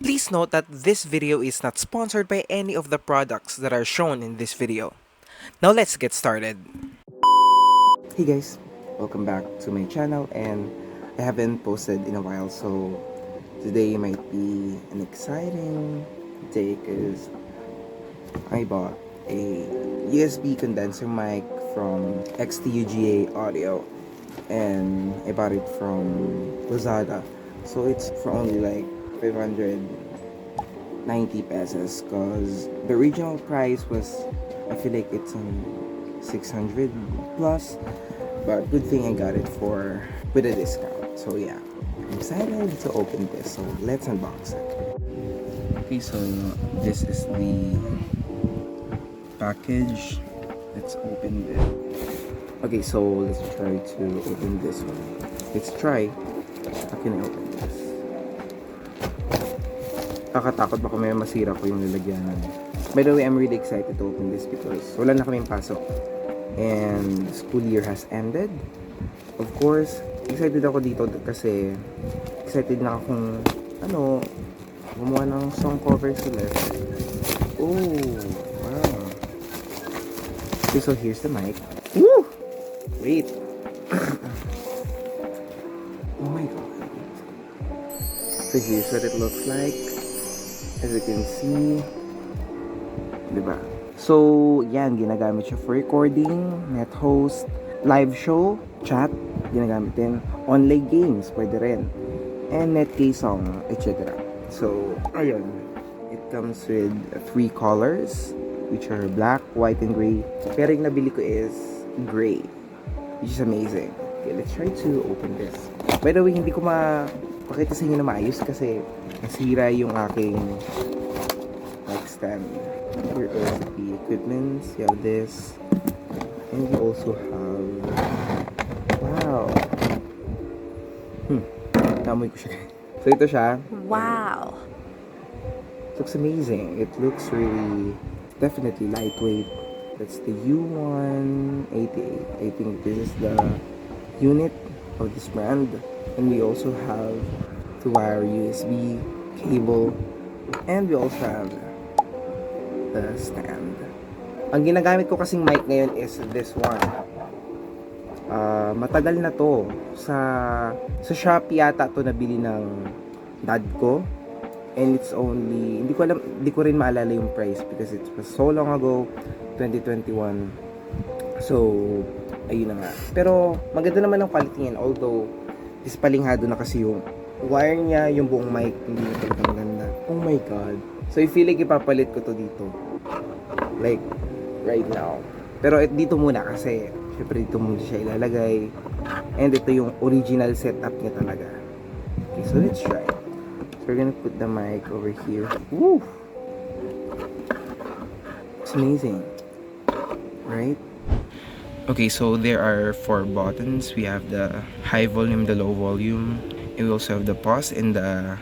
Please note that this video is not sponsored by any of the products that are shown in this video. Now let's get started. Hey guys, welcome back to my channel, and I haven't posted in a while, so today might be an exciting day because I bought a USB condenser mic from XTUGA Audio, and I bought it from Lazada. So it's for only like 590 pesos because the original price was, I feel like it's 600 plus, but good thing I got it for with a discount. So yeah, I'm excited to open this, so let's unbox it. Okay, so this is the package. Let's open it. Okay, so let's try to open this one. Let's try. How can I open this? Kakatakot baka may masira ko yung lalagyanan. By the way, I'm really excited to open this because wala na kaming pasok and the school year has ended. Of course, excited ako dito kasi excited na akong gumawa ng song cover sila. Oh, wow. Okay, so here's the mic. Woo! Wait. Oh my god. So here's what it looks like. As you can see, diba? So, yan, ginagamit siya for recording, net host, live show, chat, ginagamit din, online games, pwede rin, and netk song, etc. So, ayun, it comes with 3 colors, which are black, white, and gray. Pero yung nabili ko is gray, which is amazing. Okay, let's try to open this. By the way, hindi ko pakita sa inyo na maayos kasi nasira yung aking mic stand. Here are the equipments. You have this, and you also have, wow, namoy ko siya. So ito siya. Wow. It looks amazing. It looks really definitely lightweight. That's the U188. I think this is the unit of this brand. And we also have the wire USB cable, and we also have the stand. Ang ginagamit ko kasing mic ngayon is this one. Matagal na to. Sa Shopee yata to nabili ng dad ko. And it's only, hindi ko rin maalala yung price because it was so long ago, 2021. So, ayun na nga. Pero maganda naman ang quality niyan, although dispalinghado na kasi yung wire niya, yung buong mic, hindi na talaga maganda. Oh my god. So I feel like ipapalit ko to dito. Like, right now. Pero dito muna kasi, syempre dito muna siya ilalagay. And ito yung original setup niya talaga. Okay, so let's try. So we're gonna put the mic over here. Woo! It's amazing. Right? Okay, so there are 4 buttons. We have the high volume, the low volume, and we also have the pause and the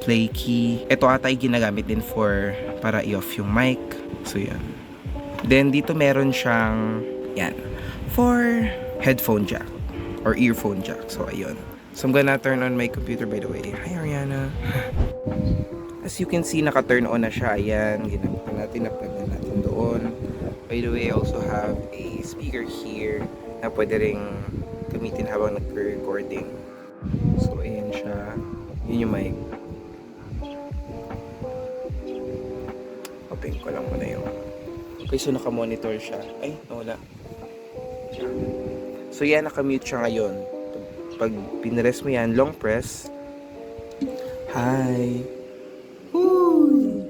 play key. Ito ata ay ginagamit din para i-off yung mic. So yan. Then dito meron siyang yan for headphone jack or earphone jack. So ayun. So I'm gonna turn on my computer, by the way. Hi Ariana. As you can see, naka-turn on na siya. Ayan, ginamit na natin, na-plug na natin doon. By the way, I also have a speaker here na pwede ring gamitin habang nag-recording. So, ayan siya. Yun yung mic. Open ko lang muna yung... Okay, so naka-monitor siya. Ay, nawala. So, yan, naka-mute siya ngayon. Pag pinress mo yan, long press. Hi! Woo!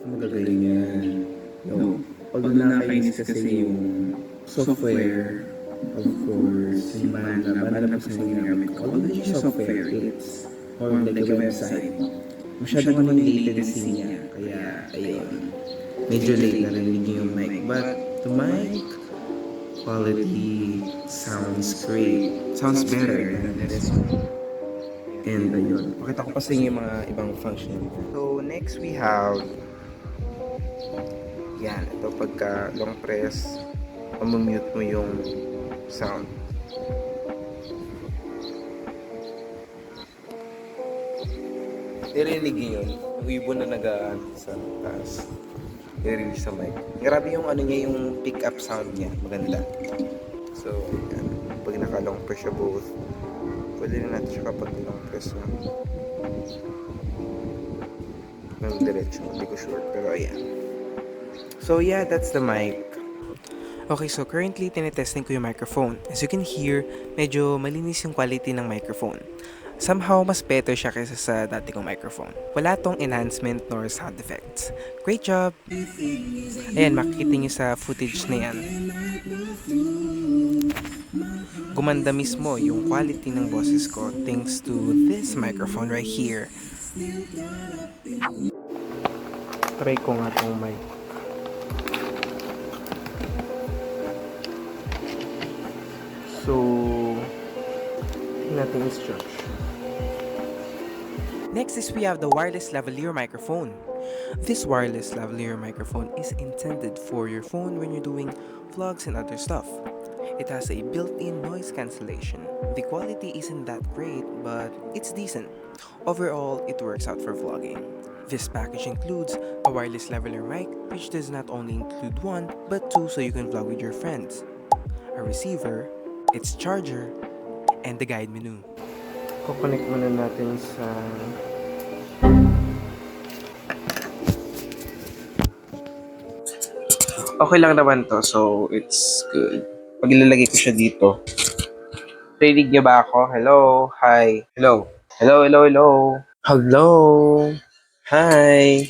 Magagaling yan. No. Pag nakakainis kasi yung software, of course, yung banda po sa ginagamit ko. Although yung software, it's more like a website. Masyadong yung latency niya. Kaya, ayun. Medyo late na rin yung mic. But, the mic quality sounds great. Sounds better than this one. And ayun. Pakita ko pa sa inyo yung mga ibang function. So, next we have yan, ito pagka long press, mamamute mo yung sound. Narinig niyo yun? Yung ibon na sa taas. Narinig sa mic. Grabe yung ano niya, yung pick up sound niya. Maganda. So, yan. Pag naka-long press siya both, pwede na natin siya kapag long press na. Ng diretso. Hindi ko sure. Pero ayan. So, yeah, that's the mic. Okay, so currently tinetesting ko yung microphone. As you can hear, medyo malinis yung quality ng microphone. Somehow, mas better siya kaysa sa dati kong microphone. Wala tong enhancement nor sound effects. Great job! Ayan, makikita niyo sa footage na yan. Gumanda mismo yung quality ng boses ko thanks to this microphone right here. Try ko nga tong mic. So, natin instruction. Next is we have the wireless lavalier microphone. This wireless lavalier microphone is intended for your phone when you're doing vlogs and other stuff. It has a built-in noise cancellation. The quality isn't that great, but it's decent. Overall, it works out for vlogging. This package includes a wireless lavalier mic, which does not only include one, but two so you can vlog with your friends. A receiver, its charger, and the guide menu. Kukonect muna natin sa okay lang naman to, so it's good. Pag ilalagay ko siya dito. Rinig niyo ba ako? Hello? Hi? Hello? Hello, hello, hello? Hello? Hi?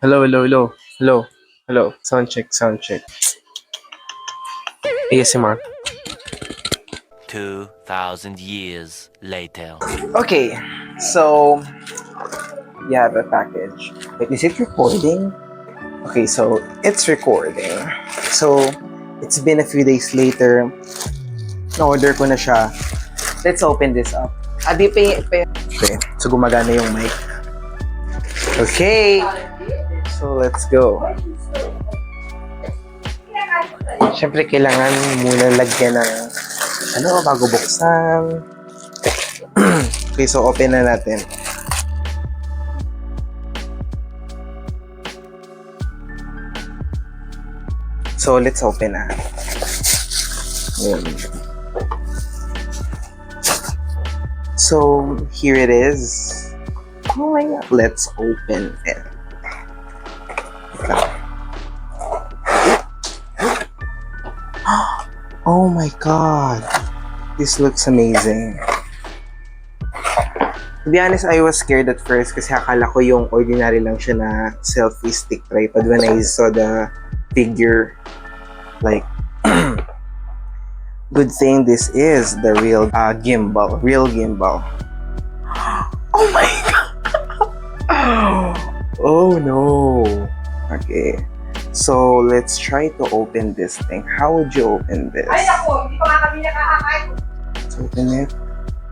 Hello, hello, hello? Hello? Hello? Sound check, sound check. ASMR. 2,000 years later. Okay, so you have a package. Wait, is it recording? Okay, so it's recording. So it's been a few days later. Na-order ko na siya. Let's open this up. Okay, so gumagana yung mic. Okay, so let's go. Siyempre, kailangan muna lagyan ng bago buksan. Okay, so open na natin. So, let's open na. Ayan. So, here it is. Oh my God. Let's open it. Oh my God. This looks amazing. To be honest, I was scared at first kasi akala ko yung ordinary lang siya na selfie stick tripod when I saw the figure. Like, good thing this is the real gimbal. Real gimbal. Oh my God! Oh no! Okay. So, let's try to open this thing. How would you open this? Ay, ako! Hindi pa nga kami nakakakain. Let's open it.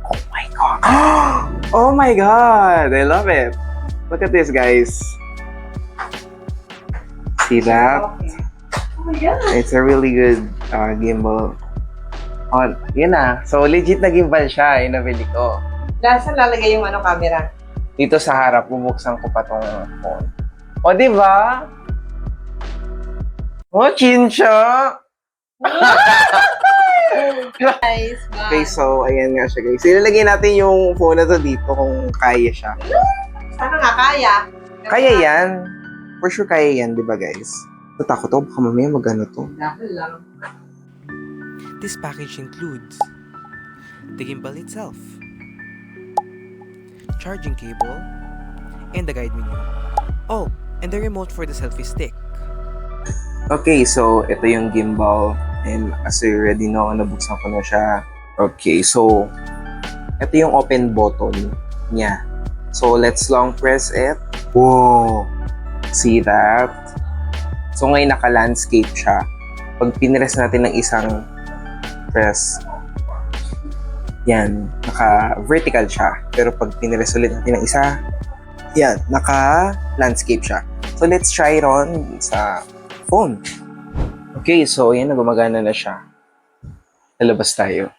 Oh my God! Oh my God! I love it! Look at this, guys. See that? Okay. Oh my God! It's a really good gimbal. Oh, yun na. So, legit na gimbal siya. Yung nabili ko. Saan lalagay yung camera? Dito sa harap, bubuksan ko pa tong phone. O, di ba? Oh, chinsya! Guys, Okay, so, ayan nga siya, guys. Ilalagay natin yung phone na to dito kung kaya siya. Sana nga kaya. Kaya yan. For sure, kaya yan, di ba, guys? Natakot ako, baka mamaya magano to. Dahil lang. This package includes the gimbal itself, charging cable, and the guide menu. Oh, and the remote for the selfie stick. Okay, so ito yung gimbal. And as you already know, nabuksan ko na siya. Okay, so ito yung open button niya. So let's long press it. Whoa! See that? So ngayon naka-landscape siya. Pag pinress natin ng isang press, yan, naka-vertical siya. Pero pag pinress ulit natin ng isa, yan, naka-landscape siya. So let's try it on sa phone. Okay, so yan, gumagana na siya. Lalabas tayo.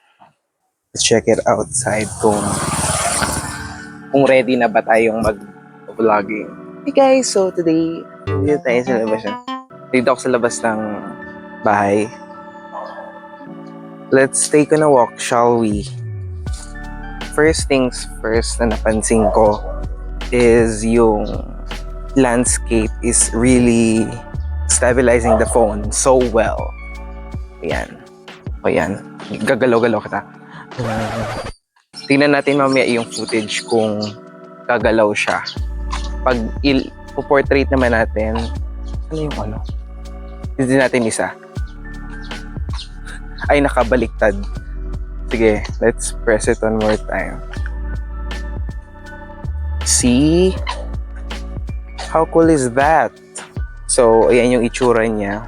Let's check it outside kung kung ready na ba tayong mag-vlogging. Hey guys, so today, dito tayo sa labas na. Dito ako sa labas ng bahay. Let's take on a walk, shall we? First things first na napansin ko is yung landscape is really stabilizing the phone so well. Ayan. O yan. Gagalaw-galaw kita. Tingnan natin mamaya yung footage kung gagalaw siya. Pag portrait naman natin, ano yung ano? Hindi natin isa. Ay, nakabaliktad. Sige, let's press it one more time. See? How cool is that? So, ayan yung itsura niya.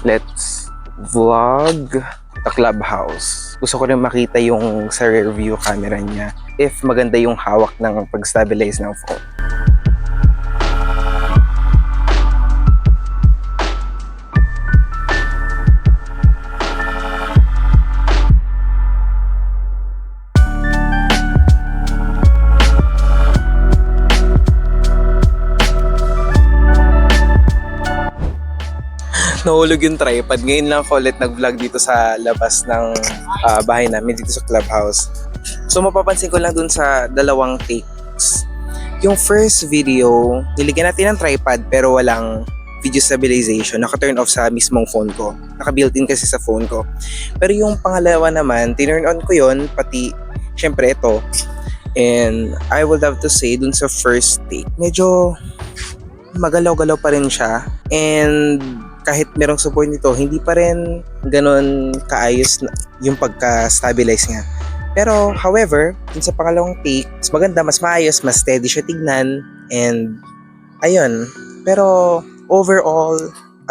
Let's vlog the clubhouse. Gusto ko rin makita yung sa rear view camera niya if maganda yung hawak ng pag-stabilize ng phone. Nahulog yung tripod. Ngayon lang ako ulit nag-vlog dito sa labas ng bahay namin, dito sa clubhouse. So mapapansin ko lang dun sa dalawang takes. Yung first video, niligyan natin ng tripod pero walang video stabilization. Naka-turn off sa mismong phone ko. Naka-built-in kasi sa phone ko. Pero yung pangalawa naman, tinurn on ko yun, pati syempre ito. And I would have to say dun sa first take, medyo magalaw-galaw pa rin siya. And kahit merong support nito, hindi pa rin ganun kaayos yung pagka-stabilize niya. Pero, however, dun sa pangalawang take, mas maganda, mas maayos, mas steady siya tignan, and ayun. Pero, overall,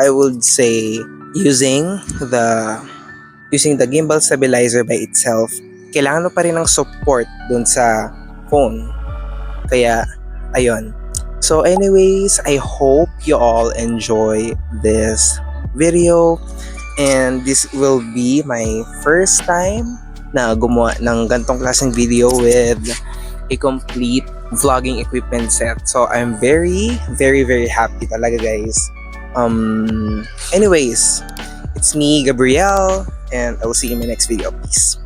I would say, using the gimbal stabilizer by itself, kailangan mo pa rin ng support dun sa phone. Kaya, ayun. So anyways, I hope you all enjoy this video, and this will be my first time na gumawa ng gantong klaseng video with a complete vlogging equipment set. So I'm very, very, very happy talaga, guys. Anyways, it's me, Gabriel, and I will see you in my next video. Peace.